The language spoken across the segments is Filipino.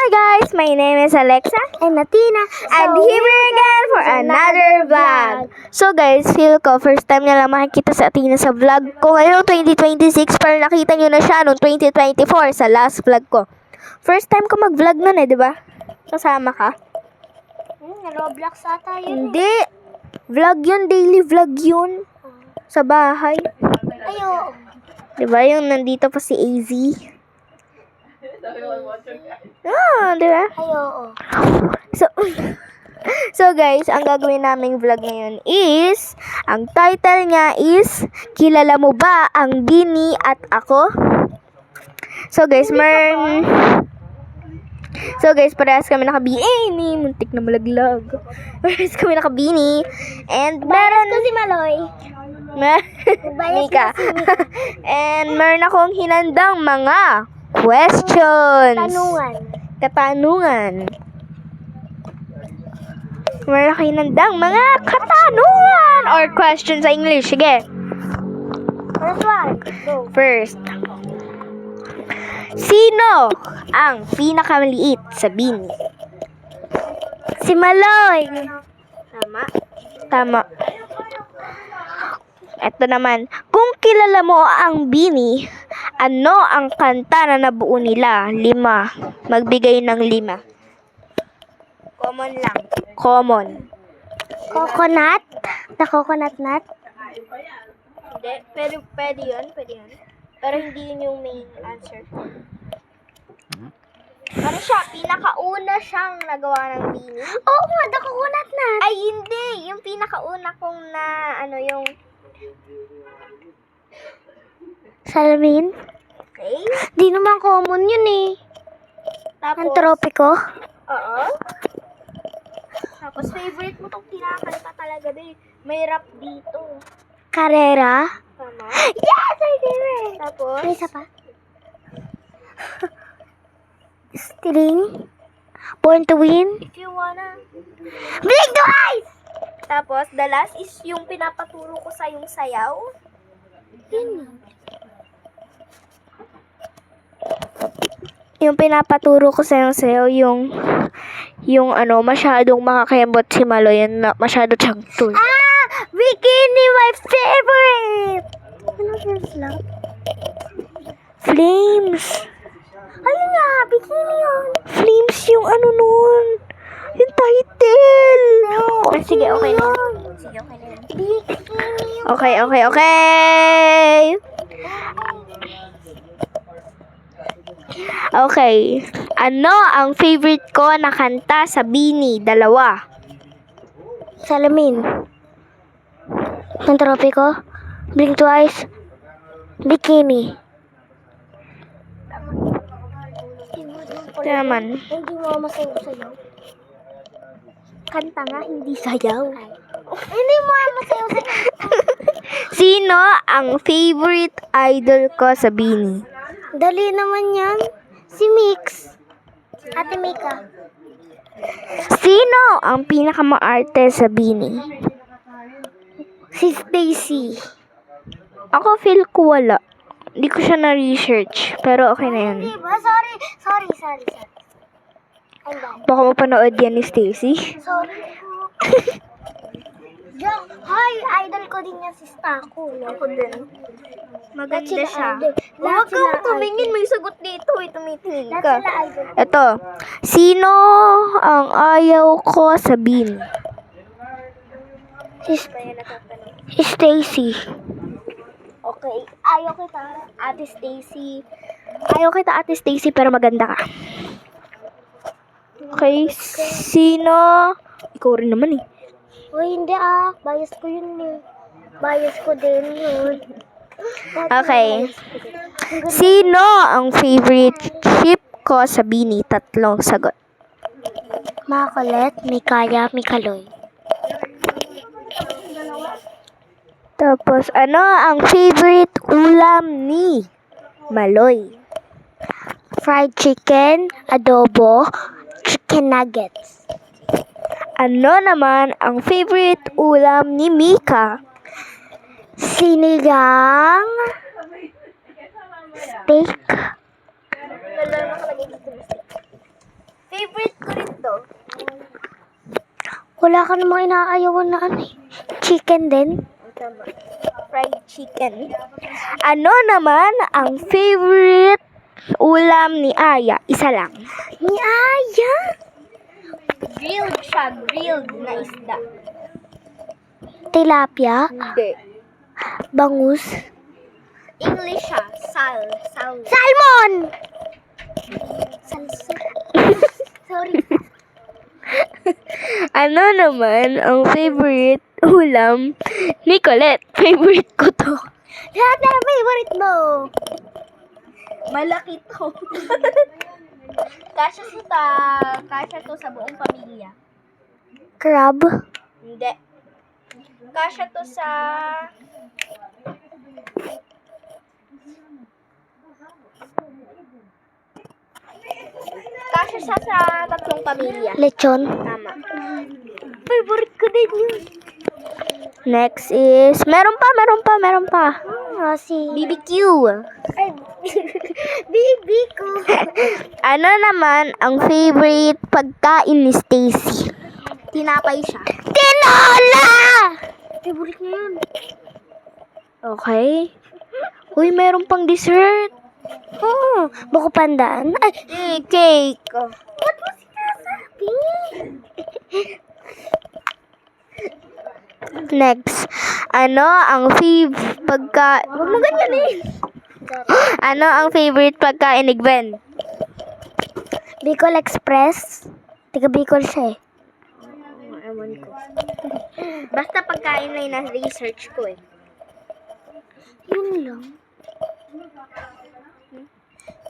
Hi guys, my name is Alexa and Natina. and here we again for another vlog. So guys, feel ko first time nyo lang makikita sa Athena sa vlog ko ngayong 2026 pero nakita nyo na siya noong 2024 sa last vlog ko. First time ko mag-vlog nun di ba? Kasama ka? Roblox ata yun. Hindi. Vlog yun, daily vlog yun. Sa bahay. Ayo. Di ba yung nandito pa si AZ? Di ba? Ayo. So guys, ang gagawin naming vlog ngayon is, ang title niya is, Kilala mo ba ang Bini at ako? So guys, parehas kami naka-bini. Muntik na malaglag. Parehas kami naka-bini. And meron ko si Maloy. Mika. And meron akong hinandang mga questions. Katanungan. Meron akong hinandang mga katanungan or questions sa English. Sige. First one. Go. First. Sino ang pinakamaliit sa Bini? Si Maloy. Tama. Ito naman, kung kilala mo ang Bini, ano ang kanta na nabuo nila? 5. Magbigay ng 5. Common lang. Common. Coconut. The coconut nut. Hindi. Pwede yun. Pero hindi yun yung main answer. Ano siya? Pinakauna siyang nagawa ng Bini. Oo nga, the coconut nut. Ay, hindi. Yung pinakauna kong yung... Salamin. Okay. Di naman common yun eh. Ang Tapos, tropiko. oo. Tapos, favorite mo tong kinakanta talaga, babe. May rap dito. Carrera. Tama. Yes, I did it. Tapos, May isa pa. String. Born to win. if you wanna... Blink to eyes! Tapos, the last is yung pinapaturo ko sa yung sayaw. Yung pinapaturo ko sa yung sayaw, yung masyadong makakayambot si Malo, yun na masyado siyang tool. Ah! Bikini, my favorite! Ano first lang? Flames. Ayun nga, bikini yun. Flames yung nun. Yung title. Okay, sige, okay na. Sige, okay na. Bikini yun. Okay. Okay. Ano ang favorite ko na kanta sa Bini? 2. Salamin. Ang tropiko. Blink twice. Bikini. Naman. Hindi mo masayaw-sayaw. Kanta nga, hindi sayaw. Hindi mo masayaw-sayaw. Sino ang favorite idol ko sa Bini? Dali naman yan. Si Mix. Ate Mika. Sino ang pinakamaarte sa Bini? Si Stacy. Ako feel ko wala. Hindi ko siya na-research. Pero okay na yan. Diba? Sorry. I'm done. Baka mapanood yan ni Stacy. Sorry. Joke. Hi, idol ko din yan si Stako. Ako din. Maganda Lahat sila siya. idol. Lahat Huwag kang sila tumingin. May sagot dito. Tumitingin Lahat ka. sila idol. Ito. Sino ang ayaw ko sa Bini? Si Stacy. Okay. Ayaw kita, Ate Stacy, pero maganda ka. Okay. Sino? Ikaw rin naman eh. Uy, hindi bias ko yun eh. Bias ko din yun. Okay. Sino ang favorite ship ko sa Bini? 3 sagot. Makulit, Mikaya, Mikaloy. Tapos, ano ang favorite ulam ni Maloy? Fried chicken, adobo, chicken nuggets. Ano naman ang favorite ulam ni Mika? Sinigang, steak, Wala ka namang inaayawan na ano eh. Chicken din? Tama. Fried chicken. Ano naman ang favorite ulam ni Aya? Isa lang. Ni Aya? Grilled siya. Grilled na isda. Tilapia? Hindi. Bangus? English siya. Salmon! Salsa. Sorry. Ano naman ang favorite ulam ni Colette? Favorite ko to. Lahat na favorite mo. Malaki to. Kasya to sa buong pamilya. Crab? Hindi. Kasya to sa... Kasya siya sa tatlong pamilya. Lechon? Tama. Favorite ko din yun. Next is... Meron pa. Si... BBQ. Ay, baby ko. Ano naman ang favorite pagkain ni Stacy? Tinapay siya. Tinola! Favorite niya yun. Okay. Uy, meron pang dessert. Oh, buko pandaan. Ay, Cake. ba't mo sinasabi? Next. Ano ang Huwag mo ganyan eh. Ano ang favorite pagkain ni Gwen? Bicol Express. Tiga Bicol siya eh. Ewan ko. Basta pagkain na yung na-research ko eh. Yun lang.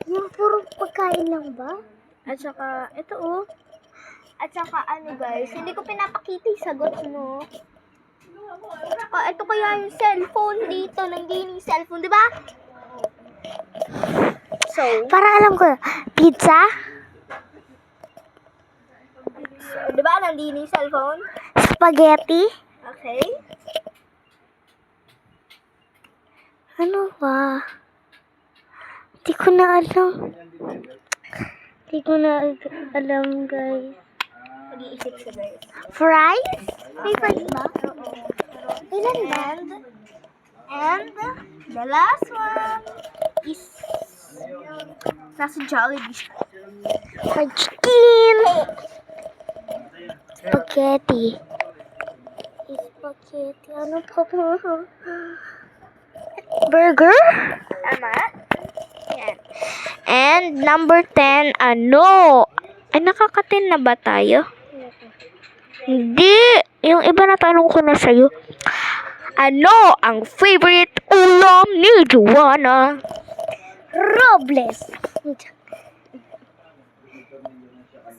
Yung puro pagkain lang ba? At saka, ito oh. At saka ano guys, hindi ko pinapakita yung sagot mo. Ito kaya yung cellphone dito, nandiyan yung cellphone, di ba? So, Para alam ko. Pizza? di ba nandiyan yung cellphone? Spaghetti? Okay. Ano ba? Hindi ko na alam. Hindi ko na alam, guys. Nag-iisip siya guys. Fries? May fries ba? Ilan ba? And the last one is nasa Jollibee. Fried chicken! Spaghetti. Spaghetti. Ano pa po? Burger? Tama. Yan. And number 10, ano? Ay, nakaka-10 na ba tayo? Hindi. Yung iba na tanong ko na sa'yo. Ano ang favorite ulam ni Joanna? Robles.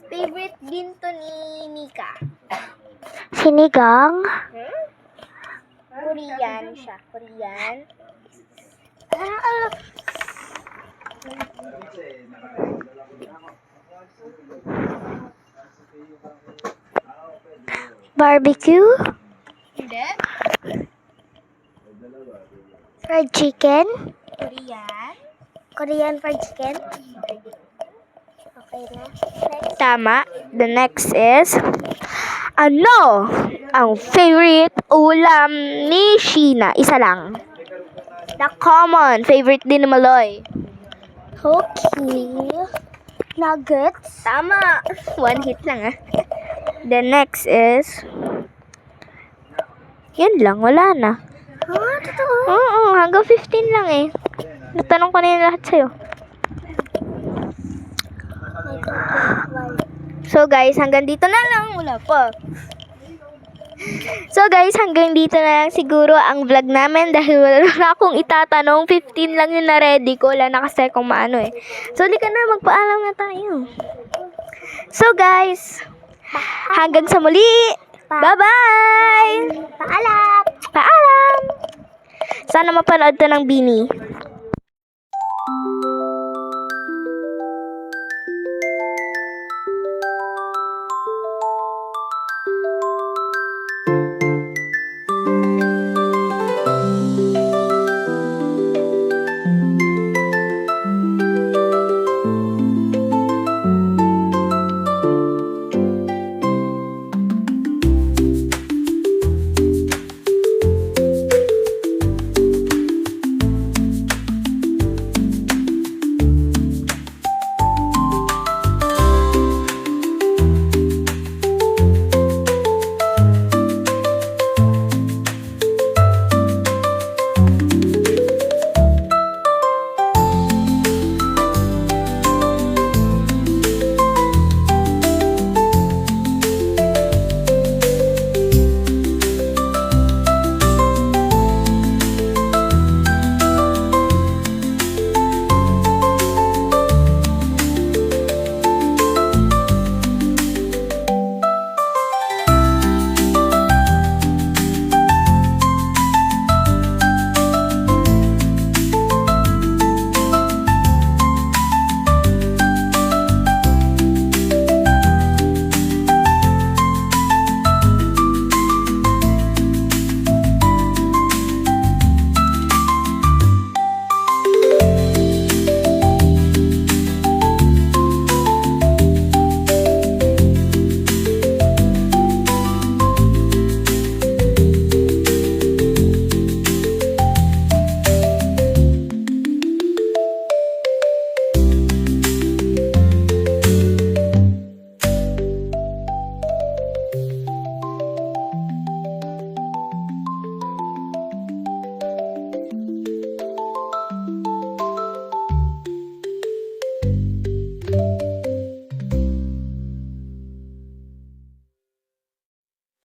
Favorite din to ni Mika. Sinigang. Korean siya. Korean. Barbecue. Hindi. Fried chicken. Korean. Korean fried chicken. Okay na. Next. Tama. The next is, ano ang favorite ulam ni Sheena? Isa lang. The common. Favorite din ni Maloy. Okay. Nuggets. Tama. One hit lang ah. The next is, yun lang. Wala na. Ah, totoo. Oo. Hanggang 15 lang eh. Natanong ko na yun lahat sa'yo. So guys, hanggang dito na lang. Wala pa. So guys, hanggang dito na lang siguro ang vlog namin dahil wala na akong itatanong. 15 lang yung na-ready ko. Wala na kasi kung maano eh. So, di ka na. Magpaalam na tayo. So guys, hanggang sa muli. Bye-bye! Paalam. Paalam! Sana mapanood to ng Bini.